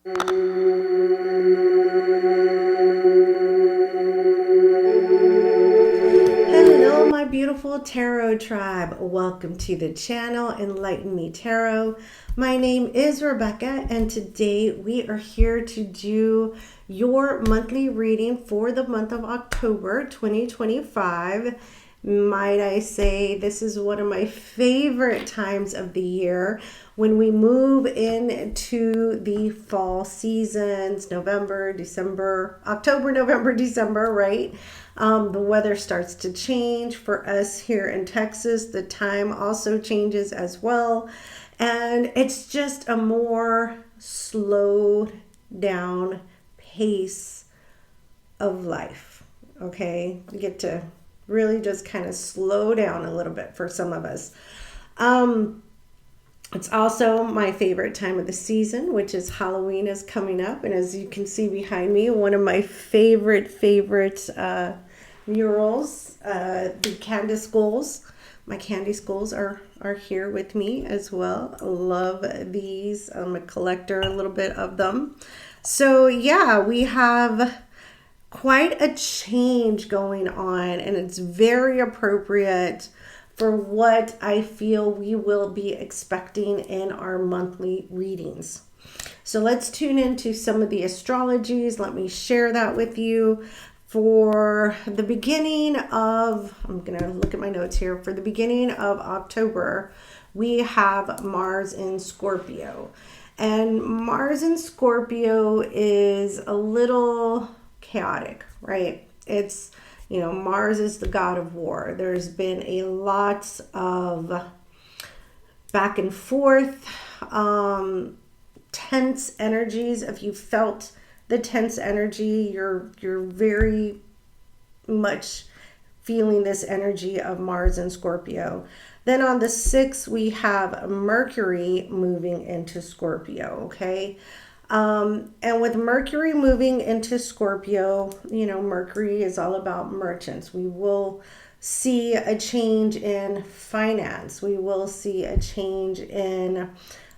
Hello, my beautiful tarot tribe. Welcome to the channel, Enlighten Me Tarot. My name is Rebecca, and today we are here to do your monthly reading for the month of October 2025. Might I say, this is one of my favorite times of the year when we move into the fall seasons, November, December, October, November, December, right? The weather starts to change for us here in Texas. The time also changes as well. And it's just a more slowed down pace of life. Okay. You get to really just kind of slow down a little bit for some of us. It's also my favorite time of the season, which is Halloween is coming up. And as you can see behind me, one of my favorite murals, the candy skulls. My candy skulls are here with me as well. I love these. I'm a collector, a little bit of them. So yeah, we have quite a change going on, and it's very appropriate for what I feel we will be expecting in our monthly readings. So let's tune into some of the astrologies. Let me share that with you. For the beginning of, I'm going to look at my notes here. For the beginning of October, we have Mars in Scorpio. And Mars in Scorpio is a little chaotic, right? It's, Mars is the god of war. There's been a lot of back and forth, tense energies. If you felt the tense energy, you're very much feeling this energy of Mars and Scorpio. Then on the 6th, we have Mercury moving into Scorpio, okay? And with Mercury moving into Scorpio, Mercury is all about merchants. We will see a change in finance. We will see a change in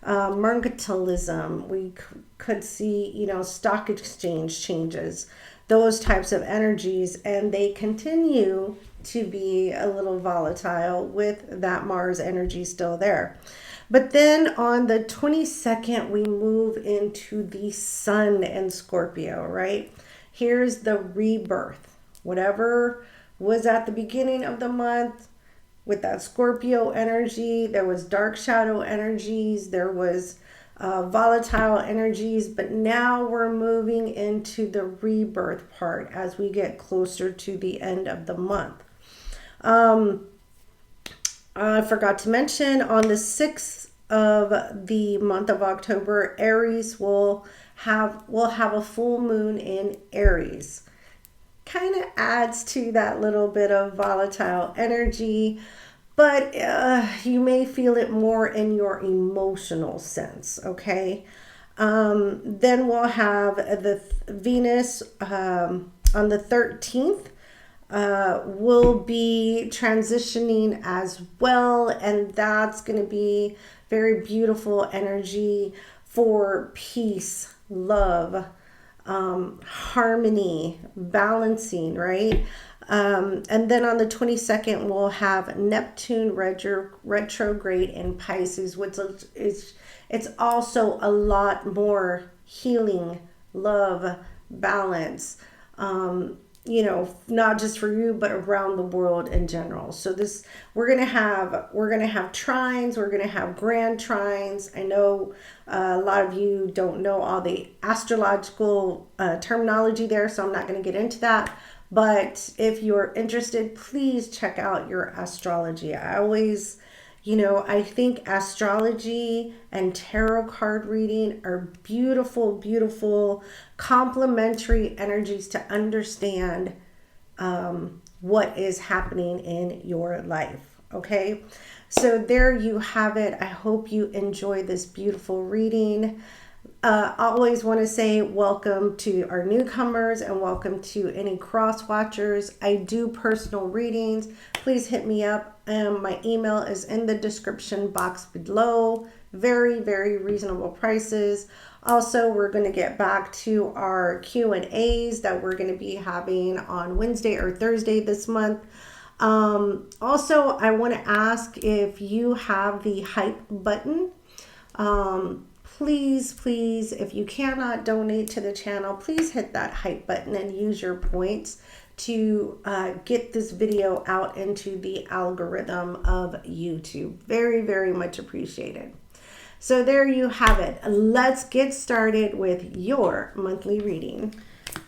mercantilism. We could see, stock exchange changes, those types of energies, and they continue to be a little volatile with that Mars energy still there. But then on the 22nd, we move into the Sun in Scorpio, right? Here's the rebirth. Whatever was at the beginning of the month with that Scorpio energy, there was dark shadow energies, there was volatile energies, but now we're moving into the rebirth part as we get closer to the end of the month. I forgot to mention on the 6th of the month of October, Aries will have a full moon in Aries. Kind of adds to that little bit of volatile energy, but you may feel it more in your emotional sense, okay? Then we'll have the Venus on the 13th. Will be transitioning as well, and that's going to be very beautiful energy for peace, love, harmony, balancing, right? And then on the 22nd, we'll have Neptune retrograde in Pisces, which is it's also a lot more healing, love, balance, not just for you, but around the world in general. So we're gonna have trines, we're gonna have grand trines. I know a lot of you don't know all the astrological terminology there, so I'm not gonna get into that. But if you're interested, please check out your astrology. I always, I think astrology and tarot card reading are beautiful, beautiful complementary energies to understand what is happening in your life. Okay, so there you have it. I hope you enjoy this beautiful reading. Always want to say welcome to our newcomers and welcome to any cross watchers. I do personal readings. Please hit me up. My email is in the description box below. Very, very reasonable prices. Also, we're going to get back to our Q&As that we're going to be having on Wednesday or Thursday this month. Also, I want to ask if you have the hype button. Please, if you cannot donate to the channel, please hit that hype button and use your points to get this video out into the algorithm of YouTube. Very, very much appreciated. So there you have it. Let's get started with your monthly reading.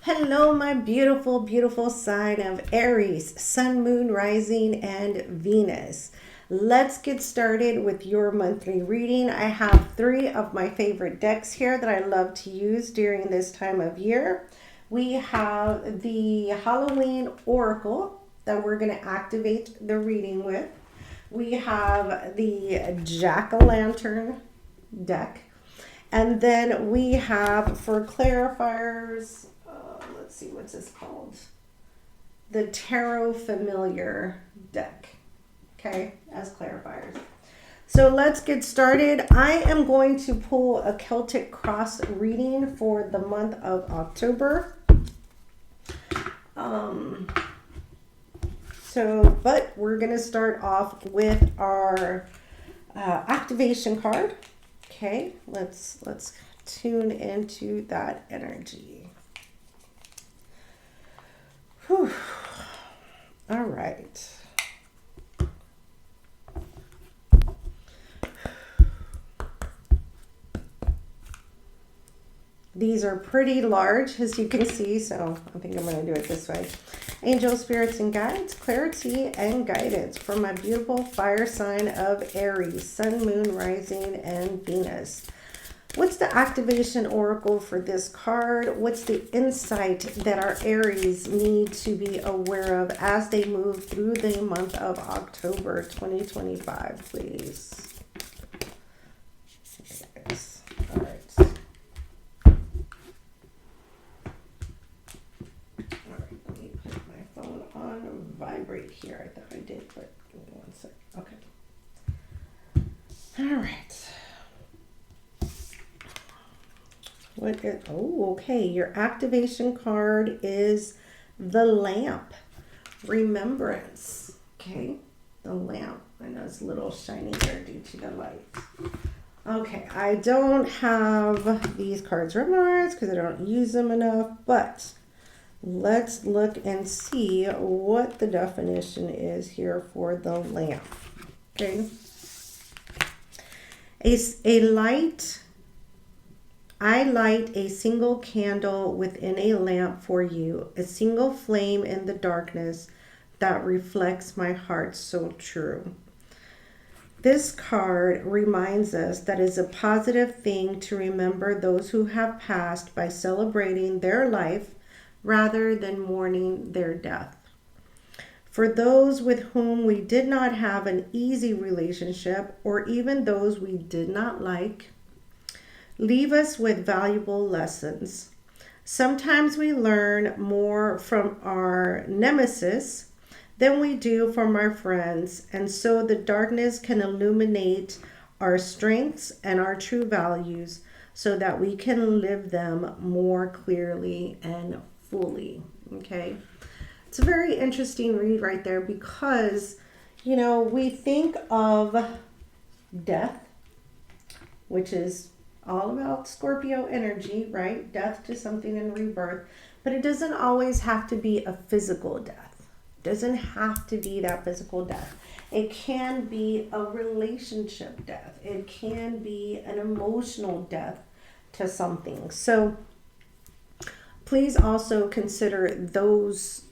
Hello, my beautiful, beautiful sign of Aries, Sun, Moon, Rising, and Venus. Let's get started with your monthly reading. I have 3 of my favorite decks here that I love to use during this time of year. We have the Halloween Oracle that we're going to activate the reading with. We have the Jack-o'-lantern deck. And then we have, for clarifiers, let's see, what's this called? The Tarot Familiar deck. Okay, as clarifiers. So let's get started. I am going to pull a Celtic Cross reading for the month of October. But we're going to start off with our activation card. Okay, let's tune into that energy. Whew. All right. These are pretty large, as you can see, so I think I'm going to do it this way. Angel, spirits, and guides, clarity and guidance for my beautiful fire sign of Aries, Sun, Moon, Rising, and Venus. What's the activation oracle for this card? What's the insight that our Aries need to be aware of as they move through the month of October 2025, please? Yes. All right. Vibrate here. I thought I did, but give me one sec. Okay. All right. What is, oh, okay. Your activation card is the lamp. Remembrance. Okay. The lamp. I know it's a little shiny here due to the light. Okay. I don't have these cards memorized because I don't use them enough, but let's look and see what the definition is here for the lamp. Okay. I light a single candle within a lamp for you, a single flame in the darkness that reflects my heart so true. This card reminds us that it's a positive thing to remember those who have passed by celebrating their life rather than mourning their death. For those with whom we did not have an easy relationship, or even those we did not like, leave us with valuable lessons. Sometimes we learn more from our nemesis than we do from our friends, and so the darkness can illuminate our strengths and our true values so that we can live them more clearly and fully. Okay, it's a very interesting read right there because, you know, we think of death, which is all about Scorpio energy, right? Death to something and rebirth, but it doesn't always have to be a physical death. It doesn't have to be that physical death. It can be a relationship death. It can be an emotional death to something. So please also consider those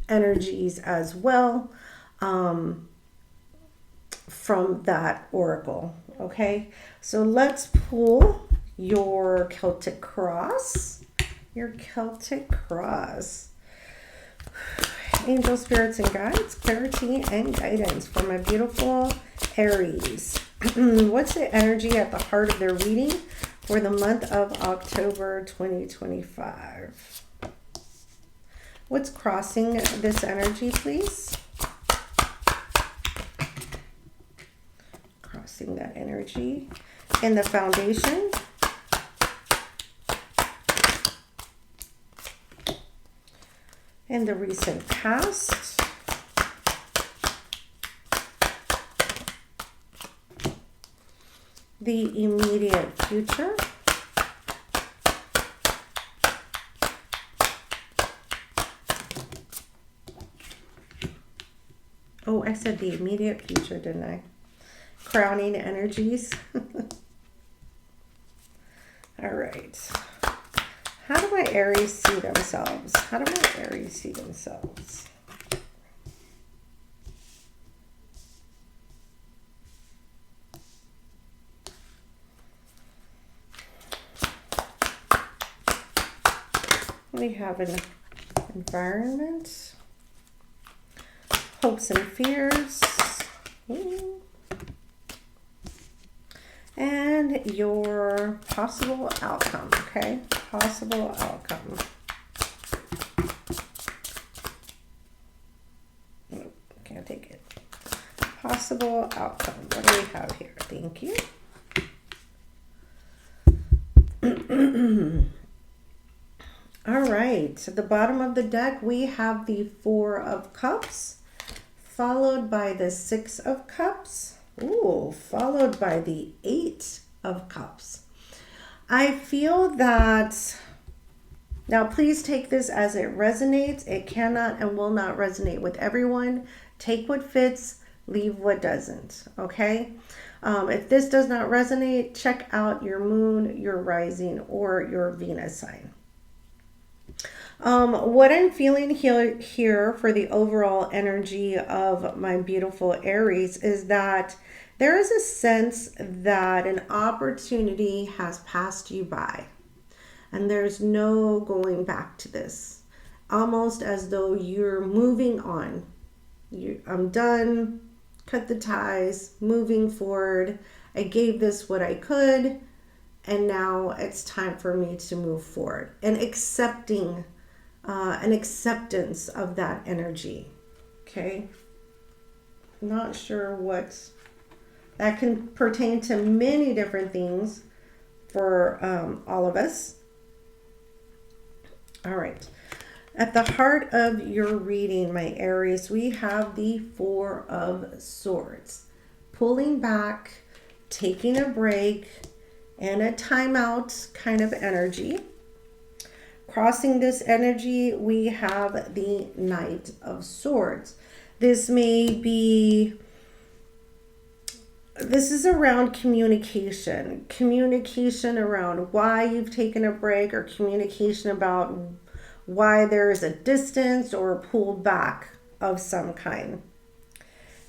energies as well from that oracle. Okay, so let's pull your Celtic Cross. Your Celtic Cross. Angel, spirits, and guides, clarity and guidance for my beautiful Aries. What's the energy at the heart of their reading for the month of October 2025? What's crossing this energy, please? Crossing sensing that energy in the foundation. In the recent past. The immediate future. Oh, I said the immediate future, didn't I? Crowning energies. All right. How do my Aries see themselves? How do my Aries see themselves? We have an environment, hopes and fears, and your possible outcome, okay? Possible outcome. Oh, can't take it. Possible outcome. What do we have here? Thank you. All right, at the bottom of the deck, we have the Four of Cups, followed by the Six of Cups, ooh, followed by the Eight of Cups. I feel that, now please take this as it resonates. It cannot and will not resonate with everyone. Take what fits, leave what doesn't, okay? If this does not resonate, check out your moon, your rising, or your Venus sign. What I'm feeling here for the overall energy of my beautiful Aries is that there is a sense that an opportunity has passed you by and there's no going back to this. Almost as though you're moving on. I'm done, cut the ties, moving forward. I gave this what I could, and now it's time for me to move forward and accepting an acceptance of that energy. Okay, not sure what that can pertain to. Many different things for all of us. All right, at the heart of your reading, my Aries, we have the Four of Swords, pulling back, taking a break, and a timeout kind of energy. Crossing this energy, we have the Knight of Swords. This is around communication around why you've taken a break, or communication about why there is a distance or a pulled back of some kind.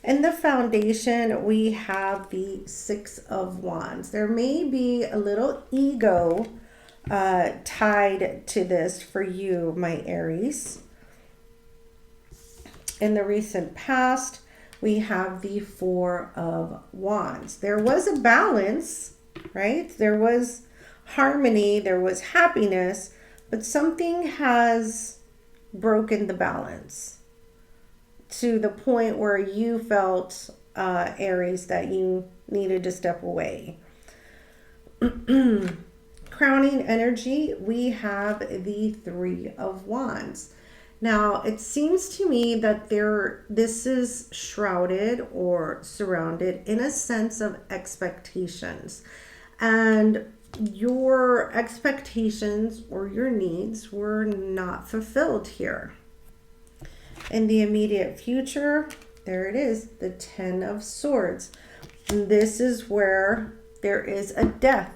In the foundation, we have the Six of Wands. There may be a little ego tied to this for you, my Aries. In the recent past, we have the Four of Wands. There was a balance, right? There was harmony, there was happiness, but something has broken the balance to the point where you felt, Aries, that you needed to step away. Crowning energy, we have the Three of Wands. Now, it seems to me that this is shrouded or surrounded in a sense of expectations. And your expectations or your needs were not fulfilled here. In the immediate future, there it is, the Ten of Swords. And this is where there is a death.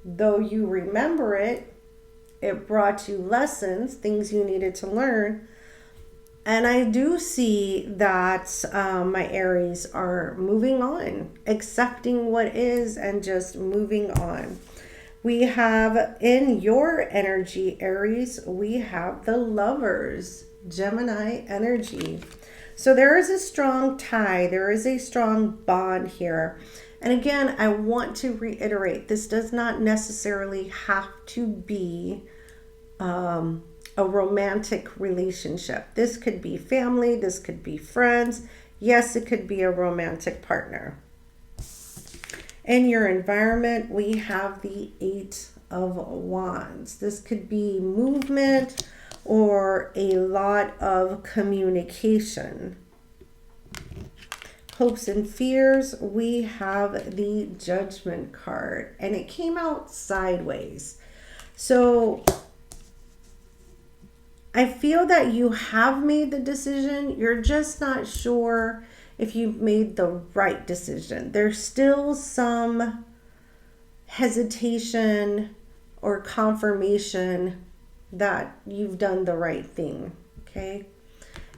Though you remember it, it brought you lessons, things you needed to learn. And I do see that my Aries are moving on, accepting what is and just moving on. We have in your energy, Aries, we have the Lovers, Gemini energy. So there is a strong tie. There is a strong bond here. And again, I want to reiterate, this does not necessarily have to be a romantic relationship. This could be family. This could be friends. Yes, it could be a romantic partner. In your environment, we have the Eight of Wands. This could be movement or a lot of communication. Hopes and fears, we have the Judgment card, and it came out sideways. So I feel that you have made the decision. You're just not sure if you've made the right decision. There's still some hesitation or confirmation that you've done the right thing, okay?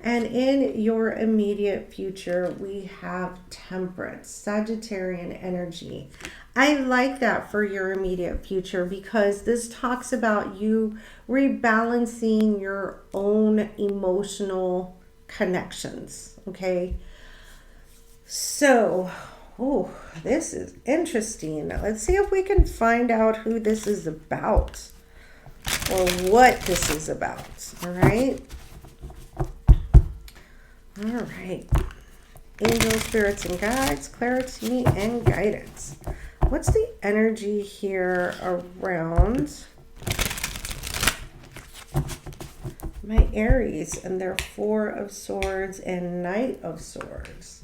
And in your immediate future, we have Temperance, Sagittarian energy. I like that for your immediate future because this talks about you rebalancing your own emotional connections, okay? So, oh, this is interesting. Let's see if we can find out who this is about or what this is about, all right? All right. Angels, spirits, and guides, clarity and guidance. What's the energy here around my Aries and their Four of Swords and Knight of Swords?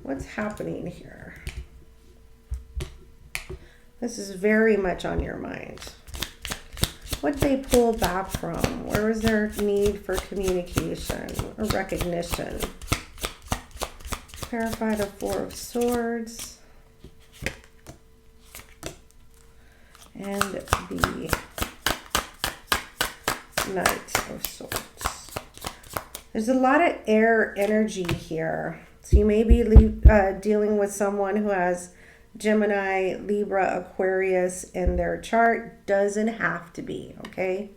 What's happening here? This is very much on your mind. What did they pull back from? Where was their need for communication or recognition? Clarify the Four of Swords and the Knight of Swords. There's a lot of air energy here. So you may be dealing with someone who has Gemini, Libra, Aquarius in their chart. Doesn't have to be, okay?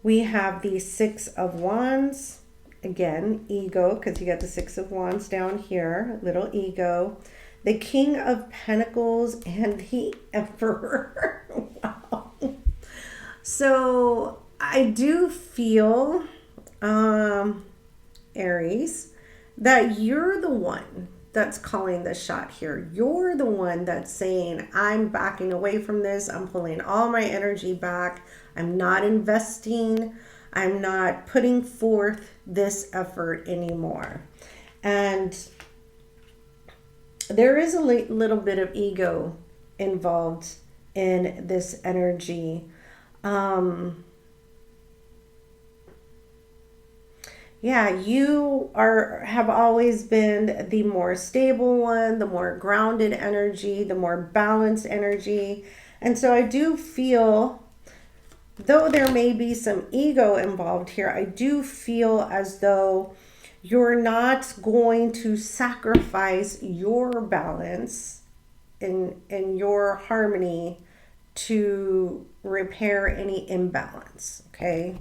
We have the Six of Wands. Again, ego, because you got the Six of Wands down here, little ego. The King of Pentacles and the Emperor. Wow. So I do feel, Aries, that you're the one that's calling the shot here. You're the one that's saying, I'm backing away from this. I'm pulling all my energy back. I'm not investing. I'm not putting forth this effort anymore. And there is a little bit of ego involved in this energy. Yeah, you have always been the more stable one, the more grounded energy, the more balanced energy. And so I do feel, though there may be some ego involved here, I do feel as though you're not going to sacrifice your balance and your harmony to repair any imbalance, okay?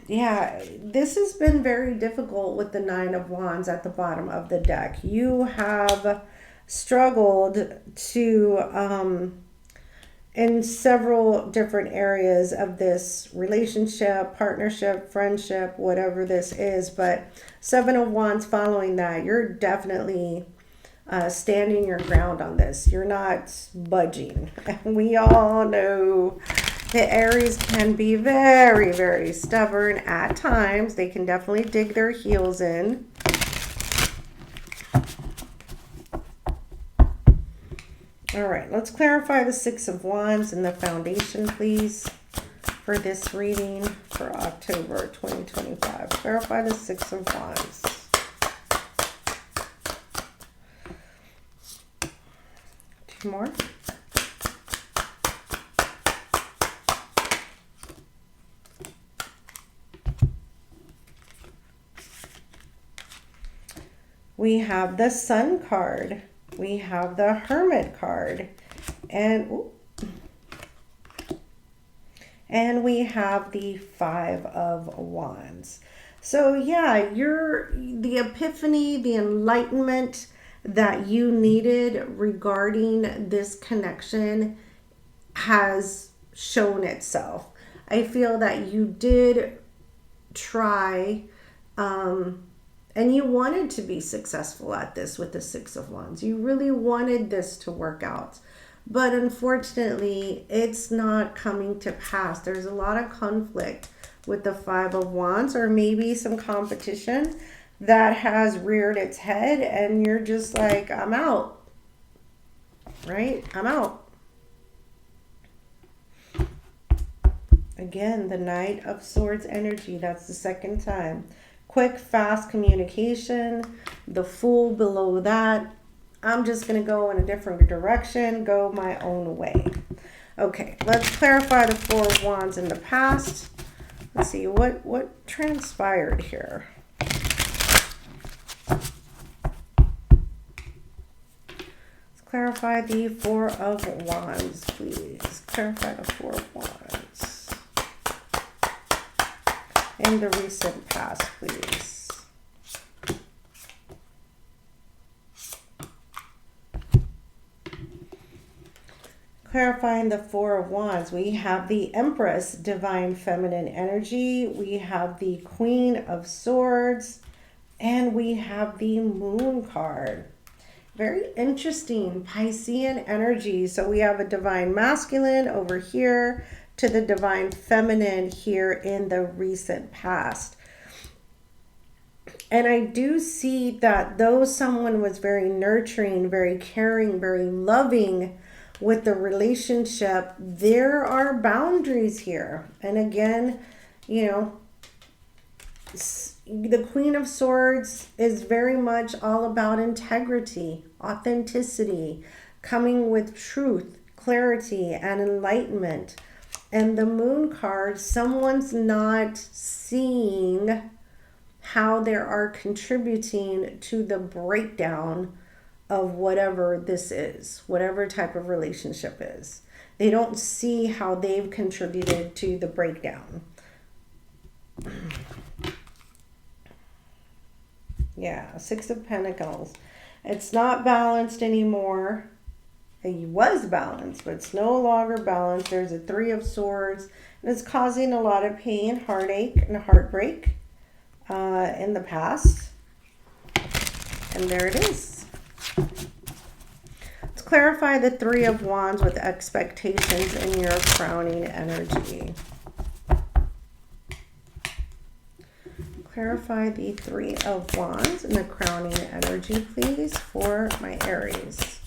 Yeah, this has been very difficult with the Nine of Wands at the bottom of the deck. You have struggled to, in several different areas of this relationship, partnership, friendship, whatever this is. But Seven of Wands following that, you're definitely standing your ground on this. You're not budging. We all know the Aries can be very, very stubborn at times. They can definitely dig their heels in. All right, let's clarify the Six of Wands and the foundation, please, for this reading for October 2025. Clarify the Six of Wands. Two more. We have the Sun card. We have the Hermit card. And we have the Five of Wands. So yeah, the epiphany, the enlightenment that you needed regarding this connection has shown itself. I feel that you did try, and you wanted to be successful at this with the Six of Wands. You really wanted this to work out. But unfortunately, it's not coming to pass. There's a lot of conflict with the Five of Wands, or maybe some competition that has reared its head, and you're just like, I'm out, right? I'm out. Again, the Knight of Swords energy, that's the second time. Quick, fast communication. The Fool below that. I'm just going to go in a different direction, go my own way. Okay, let's clarify the Four of Wands in the past. Let's see what transpired here. Let's clarify the Four of Wands, please. Clarify the Four of Wands in the recent past, please. Clarifying the Four of Wands, we have the Empress, divine feminine energy. We have the Queen of Swords, and we have the Moon card. Very interesting Piscean energy. So we have a divine masculine over here to the divine feminine here in the recent past. And I do see that though someone was very nurturing, very caring, very loving with the relationship, there are boundaries here. And again, you know, the Queen of Swords is very much all about integrity, authenticity, coming with truth, clarity, and enlightenment. And the Moon card, someone's not seeing how they are contributing to the breakdown of whatever this is, whatever type of relationship is. They don't see how they've contributed to the breakdown. Yeah, Six of Pentacles. It's not balanced anymore. It was balanced, but it's no longer balanced. There's a Three of Swords, and it's causing a lot of pain, heartache, and heartbreak in the past. And there it is. Let's clarify the Three of Wands with expectations in your crowning energy. Clarify the Three of Wands in the crowning energy, please, for my Aries.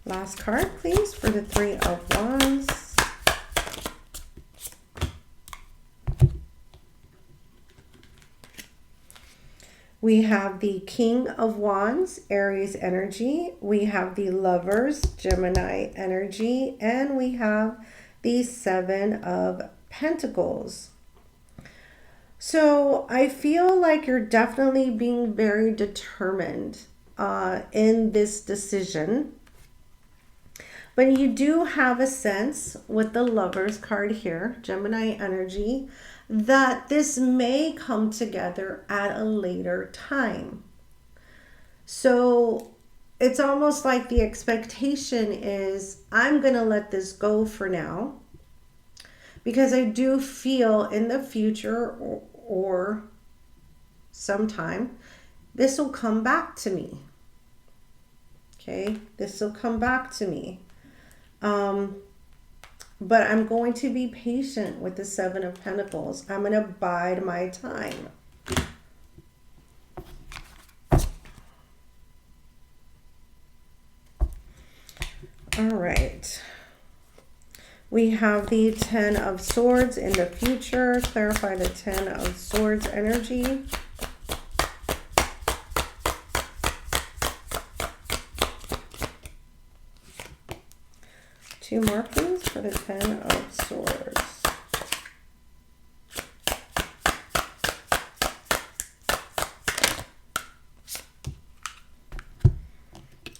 Last card, please, for the Three of Wands. We have the King of Wands, Aries energy. We have the Lovers, Gemini energy. And we have the Seven of Pentacles. So I feel like you're definitely being very determined in this decision. But you do have a sense with the Lovers card here, Gemini energy, that this may come together at a later time. So it's almost like the expectation is, I'm going to let this go for now, because I do feel in the future or sometime, this will come back to me. Okay, this will come back to me. But I'm going to be patient with the Seven of Pentacles. I'm going to bide my time. All right. We have the Ten of Swords in the future. Clarify the Ten of Swords energy. Two more, please, for the Ten of Swords.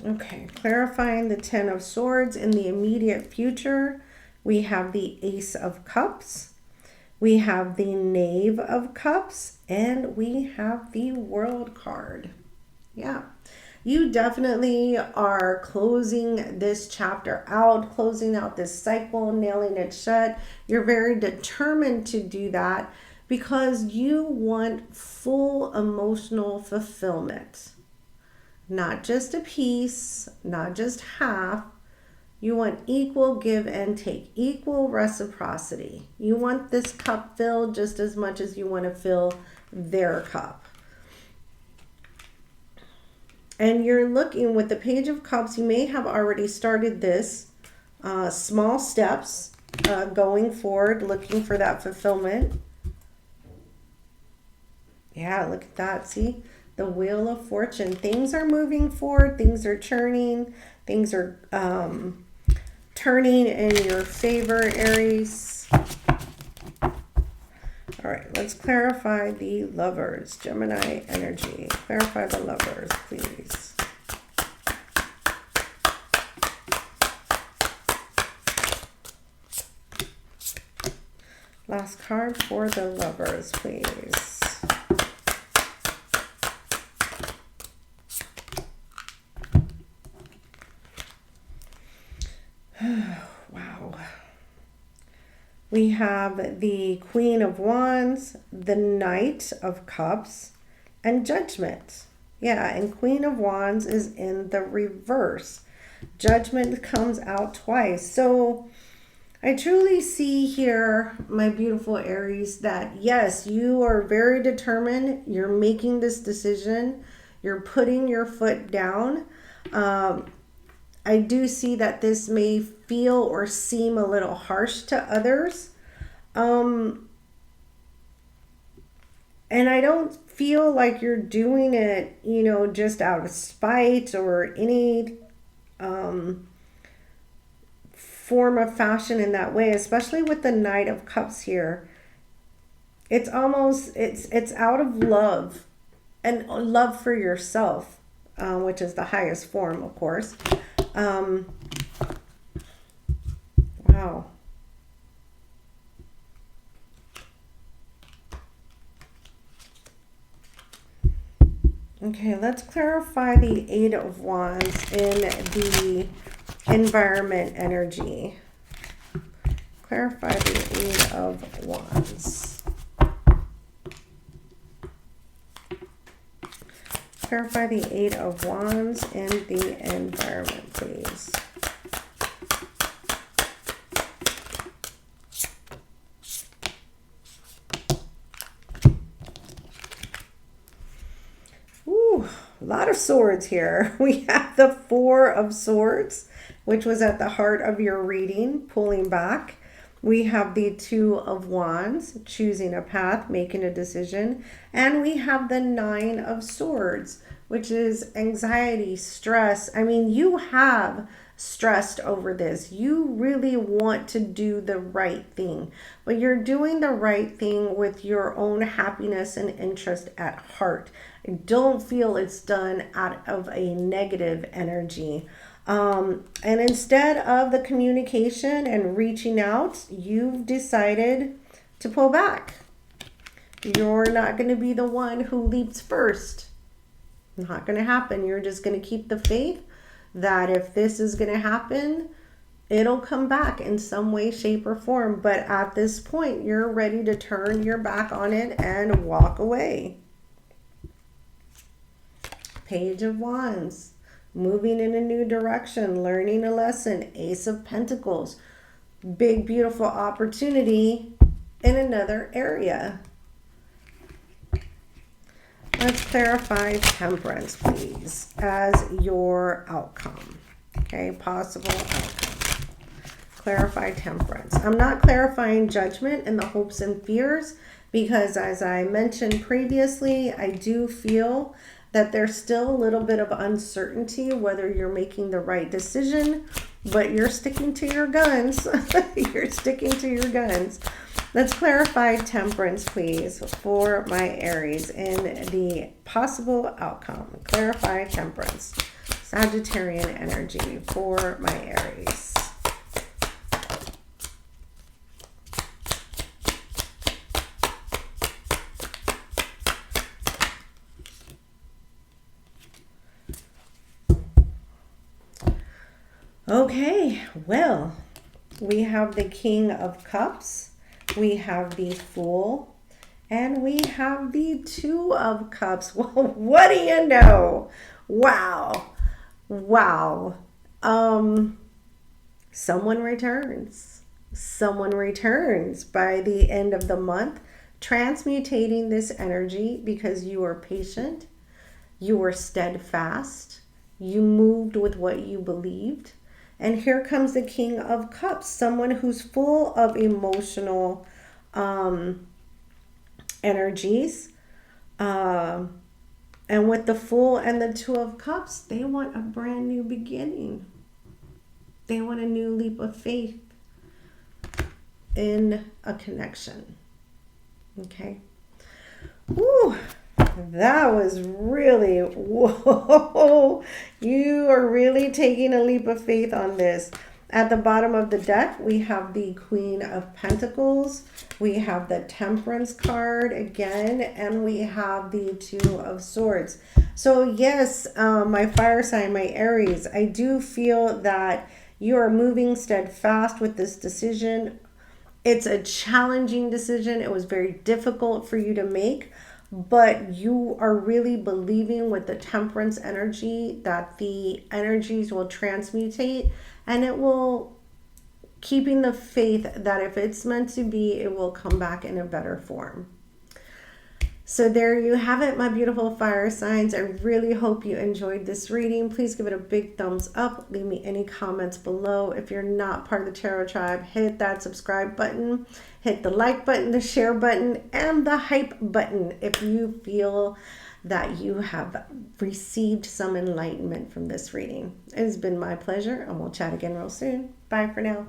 Okay, clarifying the Ten of Swords in the immediate future. We have the Ace of Cups. We have the Knave of Cups. And we have the World card. Yeah. You definitely are closing this chapter out, closing out this cycle, nailing it shut. You're very determined to do that because you want full emotional fulfillment. Not just a piece, not just half. You want equal give and take, equal reciprocity. You want this cup filled just as much as you want to fill their cup. And you're looking with the Page of Cups, you may have already started this, small steps going forward, looking for that fulfillment. Yeah, look at that. See, the Wheel of Fortune. Things are moving forward. Things are churning. Things are turning in your favor, Aries. All right, let's clarify the Lovers. Gemini energy. Clarify the Lovers, please. Last card for the Lovers, please. Wow. We have the Queen of Wands, the Knight of Cups, and Judgment. Yeah, and Queen of Wands is in the reverse. Judgment comes out twice. So I truly see here, my beautiful Aries, that yes, you are very determined. You're making this decision. You're putting your foot down. I do see that this may feel or seem a little harsh to others. And I don't feel like you're doing it, you know, just out of spite or any form of fashion in that way, especially with the Knight of Cups here. It's almost, it's out of love and love for yourself, which is the highest form, of course. Wow. Okay, let's clarify the Eight of Wands in the environment energy. Clarify the Eight of Wands. Clarify the Eight of Wands in the environment, please. Ooh, a lot of swords here. We have the Four of Swords, which was at the heart of your reading, pulling back. We have the Two of Wands, choosing a path, making a decision. And we have the Nine of Swords, which is anxiety, stress. I mean, you have stressed over this. You really want to do the right thing, but you're doing the right thing with your own happiness and interest at heart. Don't feel it's done out of a negative energy. And instead of the communication and reaching out, you've decided to pull back. You're not going to be the one who leaps first. Not going to happen. You're just going to keep the faith that if this is going to happen, it'll come back in some way, shape, or form. But at this point, you're ready to turn your back on it and walk away. Page of Wands. Moving in a new direction, learning a lesson. Ace of Pentacles. Big, beautiful opportunity in another area. Let's clarify Temperance, please, as your outcome. Okay, possible outcome. Clarify Temperance. I'm not clarifying Judgment and the hopes and fears because, as I mentioned previously, I do feel that there's still a little bit of uncertainty whether you're making the right decision, but you're sticking to your guns. You're sticking to your guns. Let's clarify Temperance, please, for my Aries in the possible outcome. Clarify Temperance. Sagittarian energy for my Aries. Okay, well, we have the King of Cups, we have the Fool, and we have the Two of Cups. Well, what do you know? Wow. Wow. Someone returns. Someone returns by the end of the month, transmutating this energy because you are patient, you were steadfast, you moved with what you believed. And here comes the King of Cups, someone who's full of emotional energies. And with the Fool and the Two of Cups, they want a brand new beginning. They want a new leap of faith in a connection. Okay. Woo. That was really, whoa. You are really taking a leap of faith on this. At the bottom of the deck, we have the Queen of Pentacles. We have the Temperance card again, and we have the Two of Swords. So yes, my fire sign, my Aries, I do feel that you are moving steadfast with this decision. It's a challenging decision. It was very difficult for you to make, but you are really believing with the Temperance energy that the energies will transmutate, and it will, keeping the faith that if it's meant to be, it will come back in a better form. So there you have it, my beautiful fire signs. I really hope you enjoyed this reading. Please give it a big thumbs up. Leave me any comments below. If you're not part of the Tarot Tribe, hit that subscribe button, hit the like button, the share button, and the hype button if you feel that you have received some enlightenment from this reading. It has been my pleasure, and we'll chat again real soon. Bye for now.